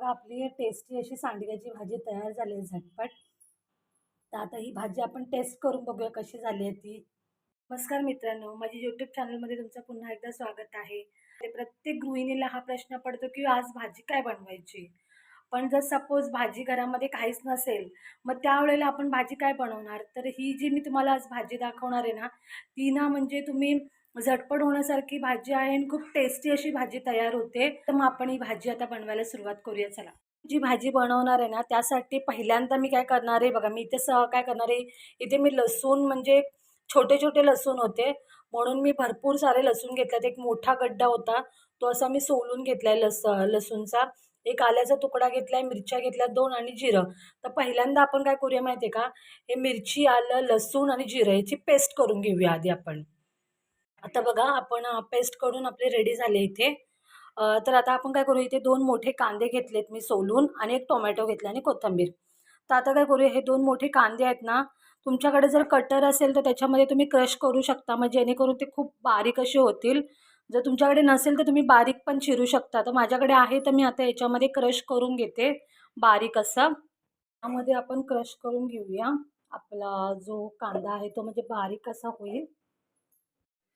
आपली टेस्टी अशी सांडग्याची भाजी तयार झाली आहे झटपट. तर आता ही भाजी आपण टेस्ट करून बघूया कशी झाली आहे ती. नमस्कार मित्रांनो, माझ्या यूट्यूब चॅनलमध्ये तुमचं पुन्हा एकदा स्वागत आहे. प्रत्येक गृहिणीला हा प्रश्न पडतो की आज भाजी काय बनवायची. पण जर सपोज भाजी घरामध्ये काहीच नसेल, मग त्यावेळेला आपण भाजी काय बनवणार? तर ही जी मी तुम्हाला आज भाजी दाखवणार आहे ना, ती ना म्हणजे तुम्ही झटपट होण्यासारखी भाजी आहे आणि खूप टेस्टी अशी भाजी तयार होते. तर मग आपण ही भाजी आता बनवायला सुरुवात करूया चला. जी भाजी बनवणार आहे ना, त्यासाठी पहिल्यांदा मी काय करणार आहे बघा, मी इथे काय करणार आहे, इथे मी लसूण म्हणजे छोटे छोटे लसूण होते म्हणून मी भरपूर सारे लसूण घेतलेत. एक मोठा गड्डा होता, तो असा मी सोलून घेतलाय लसूणचा. एक आल्याचा तुकडा घेतलाय, मिरच्या घेतल्या 2 आणि जिरं. तर पहिल्यांदा आपण काय करूया माहिती आहे का, हे मिरची, आलं, लसूण आणि जिरं याची पेस्ट करून घेऊया आधी आपण. आता बघा आपण पेस्ट करून आपले रेडी झाले इथे. तर आता आपण काय करूया, इथे 2 मोठे कांदे घेतलेत मी सोलून आणि एक टोमॅटो घेतला आणि कोथिंबीर. तर आता काय करूया, हे 2 मोठे कांदे आहेत ना, तुमच्याकडे जर कटर असेल तर त्याच्यामध्ये तुम्ही क्रश करू शकता, मग जेणेकरून ते खूप बारीक असे होतील. जर तुमच्याकडे नसेल तर तुम्ही बारीक पण चिरू शकता. तर माझ्याकडे आहे तर मी आता याच्यामध्ये क्रश करून घेते बारीक असं. त्यामध्ये आपण क्रश करून घेऊया. आपला जो कांदा आहे तो म्हणजे बारीक असा होईल.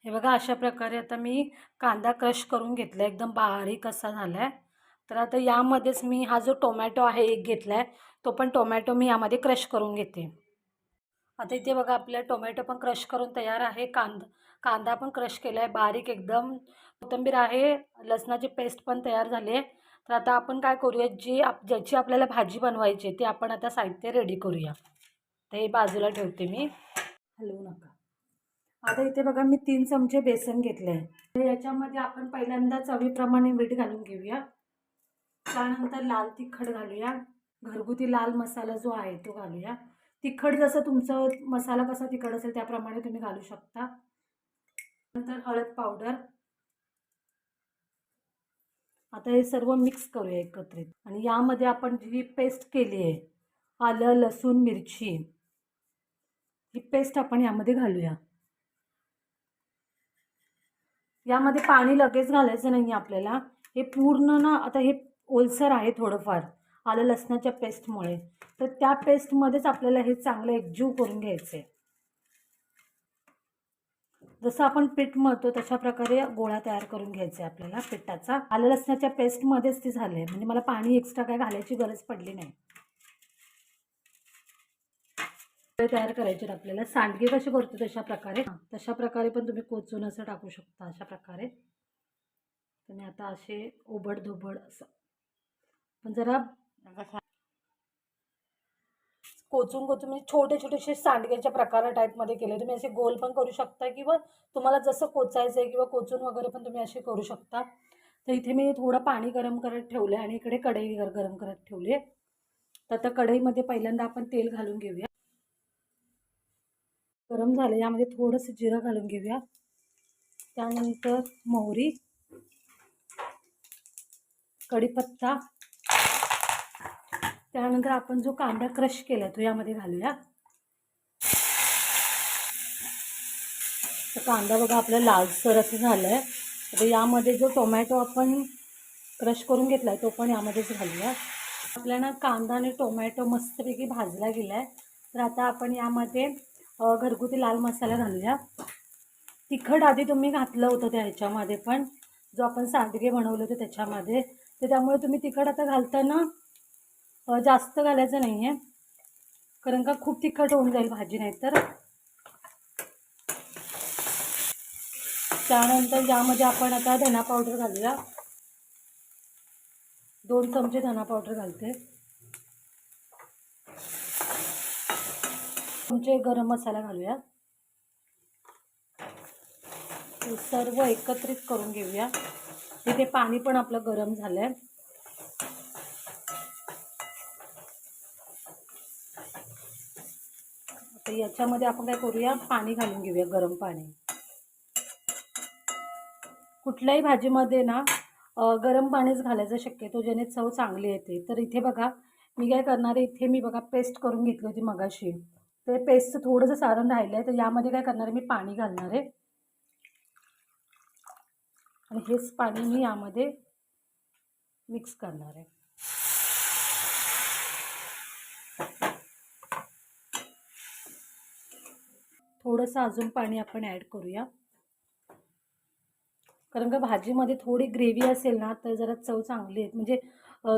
हे बघा अशा प्रकारे आता मी कांदा क्रश करून घेतला, एकदम बारीक असा झाला आहे. तर आता यामध्येच मी हा जो टोमॅटो आहे एक घेतला आहे, तो पण टोमॅटो मी यामध्ये क्रश करून घेते. आता इथे बघा आपला टोमॅटो पण क्रश करून तयार आहे. कांदा पण क्रश केला आहे बारीक एकदम. कोथिंबीर आहे, लसणाची पेस्ट पण तयार झाली आहे. तर आता आपण काय करूया, ज्याची आपल्याला भाजी बनवायची ते आपण आता साहित्य रेडी करूया. तर हे बाजूला ठेवते मी, हलवू नका. आता इथे बघा मी 3 चमचे बेसन घेतले आहे. याच्यामध्ये आपण पहिल्यांदा चवीप्रमाणे मीठ घालून घेऊया. त्यानंतर लाल तिखट घालूया. घरगुती लाल मसाला जो आहे तो घालूया. तिखट जसं तुमचं मसाला कसा तिखट असेल त्याप्रमाणे तुम्ही घालू शकता. नंतर हळद पावडर. आता हे सर्व मिक्स करूया एकत्रित. आणि यामध्ये आपण जी पेस्ट केली आहे, आलं, लसूण, मिरची, ही पेस्ट आपण यामध्ये घालूया. यामध्ये पाणी लगेच घालायचं नाही आपल्याला. हे पूर्ण ना आता हे ओलसर आहे थोडंफार आलं लसणाच्या पेस्टमुळे. तर त्या पेस्टमध्येच आपल्याला हे चांगलं एकजीव करून घ्यायचं आहे. जसं आपण पीठ मळतो तशा प्रकारे गोळा तयार करून घ्यायचा आहे आपल्याला पिठाचा. आलं लसणाच्या पेस्टमध्येच ते झालं आहे, म्हणजे मला पाणी एक्स्ट्रा काय घालायची गरज पडली नाही. तयार करायचे आपल्याला. सांडगे कसे करतो तशा प्रकारे पण तुम्ही कोचून असं टाकू शकता अशा प्रकारे. तुम्ही आता असे ओबड धोबड असं पण जरा कोचून म्हणजे छोटे छोटेसे सांडग्याच्या प्रकार टाईपमध्ये केले. तुम्ही असे गोल पण करू शकता किंवा तुम्हाला जसं कोचायचं आहे किंवा कोचून वगैरे पण तुम्ही असे करू शकता. तर इथे मी थोडं पाणी गरम करत ठेवलं आणि इकडे कढई गरम करत ठेवली आहे. तर आता कढईमध्ये पहिल्यांदा आपण तेल घालून घेऊया. गरम झालं, यामध्ये थोडंसं जिरं घालून घेऊया. त्यानंतर मोहरी, कढीपत्ता, त्यानंतर आपण जो कांदा क्रश केला तो यामध्ये घालूया. तर कांदा बघा आपला लालसर असं झालं आहे. आता यामध्ये जो टोमॅटो आपण क्रश करून घेतला आहे तो पण यामध्येच घालूया. आपल्याला कांदा आणि टोमॅटो मस्तपैकी भाजला गेला आहे. तर आता आपण यामध्ये घरगुती लाल मसाला घालूया. तिखट आधी तुम्ही घातलं होतं त्या ह्याच्यामध्ये पण, जो आपण सांडगे बनवले होते त्याच्यामध्ये. तर त्यामुळे तुम्ही तिखट आता घालताना जास्त घालायचं नाही आहे, कारण का खूप तिखट होऊन जाईल भाजी नाही तर. त्यानंतर यामध्ये आपण आता धना पावडर घालूया. 2 चमचे धना पावडर घालते. चमचे गरम मसाला घालूया. हे सर्व एकत्रित करून घेऊया. इथे पाणी पण आपलं गरम झालं आहे. आता याच्यामध्ये आपण काय करूया, पाणी घालून घेऊया, गरम पाणी. कुठल्याही भाजीमध्ये ना गरम पाणीच घालायचं शक्यतो, ज्याने चव चांगली येते. तर इथे बघा मी काय करणार आहे, इथे मी बघा पेस्ट करून घेतली होती मगाशी. ते पेस्टचं थोडंसं सारण राहिलं आहे, तर यामध्ये काय करणार आहे, मी पाणी घालणार आहे आणि हेच पाणी मी यामध्ये मिक्स करणार आहे. थोडंसं अजून पाणी आपण ॲड करूया, कारण का भाजीमध्ये थोडी ग्रेव्ही असेल ना तर जरा चव चांगली आहे. म्हणजे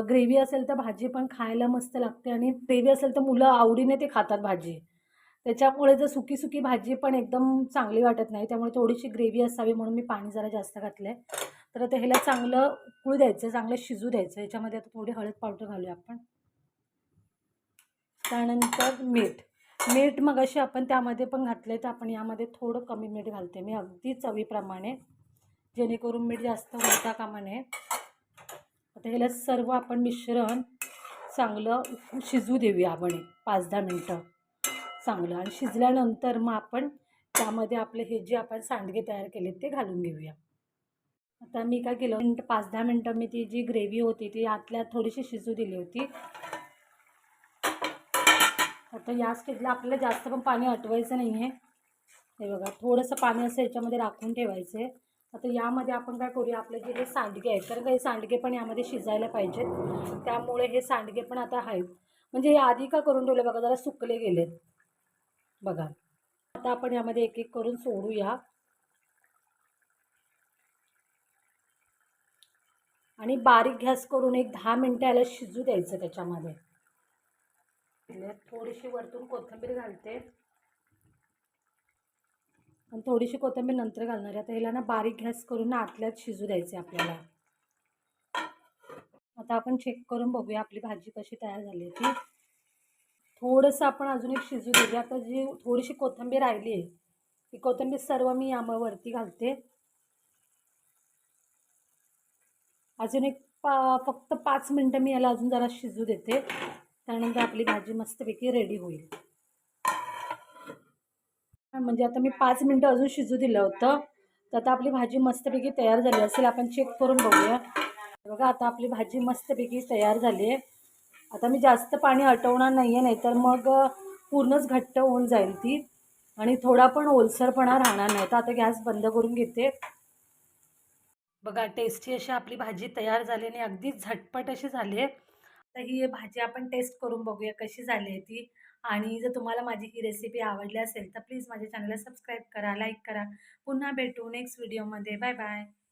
ग्रेव्ही असेल तर भाजी पण खायला मस्त लागते आणि ग्रेव्ही असेल तर मुलं आवडीने ते खातात भाजी. त्याच्यामुळे जर सुकी सुकी भाजी पण एकदम चांगली वाटत नाही, त्यामुळे थोडीशी ग्रेव्ही असावी म्हणून मी पाणी जरा जास्त घातलं आहे. तर आता ह्याला चांगलं उकळू द्यायचं, चांगलं शिजू द्यायचं. याच्यामध्ये आता थोडी हळद पावडर घालूया आपण. त्यानंतर मीठ मगाशी आपण त्यामध्ये पण घातलं आहे, तर आपण यामध्ये थोडं कमी मीठ घालते मी, अगदी चवीप्रमाणे, जेणेकरून मीठ जास्त होता कामा नये. आता ह्याला सर्व आपण मिश्रण चांगलं शिजू देऊया आपण 5-10 मिनटं चांगलं. आणि शिजल्यानंतर मग आपण त्यामध्ये आपले हे जे आपण सांडगे तयार केले ते घालून घेऊया. आता मी काय केलं, 5-10 मिनटं मी ती जी ग्रेव्ही होती ती आतल्या थोडीशी शिजू दिली होती. आता या स्टेजला आपल्याला जास्त पण पाणी आटवायचं नाही आहे. हे बघा, थोडंसं पाणी असं याच्यामध्ये राखून ठेवायचं आहे. आता यामध्ये आपण काय करूया, आपले जे हे सांडगे आहेत, कारण काही सांडगे पण यामध्ये शिजायला पाहिजेत, त्यामुळे हे सांडगे पण आता आहेत. म्हणजे हे आधी का करून ठेवले बघा, जरा सुकले गेलेत बघा. आता आपण यामध्ये एक एक करून सोडूया आणि बारीक गॅस करून एक 10 मिनटं याला शिजू द्यायचं. त्याच्यामध्ये थोडीशी वरतून कोथिंबीर घालते आणि थोडीशी कोथिंबीर नंतर घालणार आहे. आता ह्याला ना बारीक गॅस करून ना आतल्यात शिजू द्यायचे आपल्याला. आता आपण चेक करून बघूया आपली भाजी कशी तयार झाली आहे ती. थोडंसं आपण अजून एक शिजू देऊया. आता जी थोडीशी कोथिंबीर राहिली आहे ती कोथिंबीर सर्व मी यावरती घालते. अजून एक फक्त 5 मिनटं मी याला अजून जरा शिजू देते, त्यानंतर आपली भाजी मस्तपैकी रेडी होईल. म्हणजे आता मी 5 मिनटं अजून शिजू दिलं होतं, तर आता आपली भाजी मस्तपैकी तयार झाली असेल. आपण चेक करून बघूया. बघा, आता आपली भाजी मस्तपैकी तयार झाली आहे. आता मी जास्त पाणी आटवणार नाही आहे, नाहीतर मग पूर्णच घट्ट होऊन जाईल ती आणि थोडा पण ओलसरपणा राहणार नाही. तर आता गॅस बंद करून घेते. बघा, टेस्टी अशी आपली भाजी तयार झाली आणि अगदी झटपट अशी झाली आहे. तर ही भाजी आपण टेस्ट करून बघूया कशी झाली आहे ती. आणि जर तुम्हाला माझी ही रेसिपी आवडली असेल तर प्लीज माझ्या चॅनलला सबस्क्राईब करा, लाईक करा. पुन्हा भेटू नेक्स्ट व्हिडिओमध्ये. Bye bye.